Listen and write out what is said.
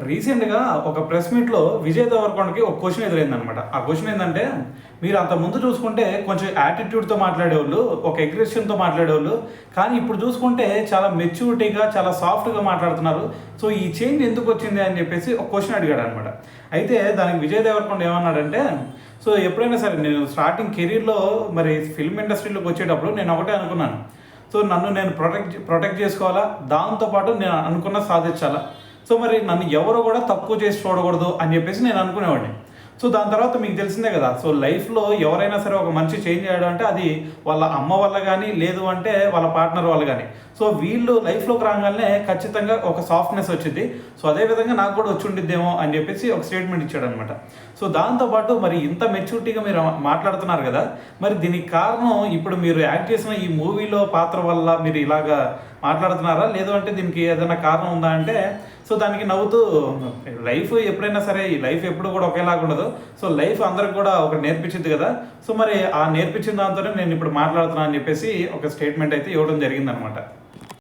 రీసెంట్‌గా ఒక ప్రెస్ మీట్‌లో విజయ్ దేవరకొండకి ఒక క్వెషన్ ఎదురైందనమాట. ఆ క్వెషన్ ఏందంటే, మీరు అంతకుముందు చూసుకుంటే కొంచెం యాటిట్యూడ్‌తో మాట్లాడేవాళ్ళు, ఒక అగ్రెషన్‌తో మాట్లాడేవాళ్ళు. కానీ ఇప్పుడు చూసుకుంటే చాలా మెచ్యూరిటీగా, చాలా సాఫ్ట్‌గా మాట్లాడుతున్నారు. సో, ఈ చేంజ్ ఎందుకొచ్చింది అని చెప్పేసి ఒక క్వెషన్ అడిగాడనమాట. అయితే దానికి విజయ్ దేవరకొండ ఏమన్నాడంటే, సో, ఎప్పుడైనా సరే నేను స్టార్టింగ్ కెరీర్‌లో మరి ఫిల్మ్ ఇండస్ట్రీలోకి వచ్చేటప్పుడు నేను ఒకటే అనుకున్నాను. సో, నన్ను నేను ప్రొటెక్ట్ చేసుకోవాలా, దాంతో పాటు నేను అనుకున్నది సాధించాలా. సో మరి నన్ను ఎవరు కూడా తక్కువ చేసి చూడకూడదు అని చెప్పేసి నేను అనుకునేవాడిని. సో దాని తర్వాత మీకు తెలిసిందే కదా, సో లైఫ్లో ఎవరైనా సరే ఒక మంచి చేంజ్ చేయడం అంటే అది వాళ్ళ అమ్మ వల్ల కానీ, లేదు అంటే వాళ్ళ పార్ట్నర్ వల్ల కానీ. సో వీళ్ళు లైఫ్లోకి రాగానే ఖచ్చితంగా ఒక సాఫ్ట్నెస్ వచ్చింది. సో అదేవిధంగా నాకు కూడా వచ్చి ఉండిద్దేమో అని చెప్పేసి ఒక స్టేట్మెంట్ ఇచ్చాడనమాట. సో దాంతోపాటు మరి ఇంత మెచ్యూరిటీగా మీరు మాట్లాడుతున్నారు కదా, మరి దీనికి కారణం ఇప్పుడు మీరు యాక్ట్ చేసిన ఈ మూవీలో పాత్ర వల్ల మీరు ఇలాగా మాట్లాడుతున్నారా, లేదు అంటే దీనికి ఏదైనా కారణం ఉందా అంటే, సో దానికి నవ్వుతూ, లైఫ్ ఎప్పుడైనా సరే ఈ లైఫ్ ఎప్పుడు కూడా ఒకేలాగా ఉండదు. సో లైఫ్ అందరికి కూడా ఒకటి నేర్పించింది కదా, సో మరి ఆ నేర్పించిన దాంతోనే నేను ఇప్పుడు మాట్లాడుతున్నాను అని చెప్పేసి ఒక స్టేట్మెంట్ అయితే ఇవ్వడం జరిగిందనమాట.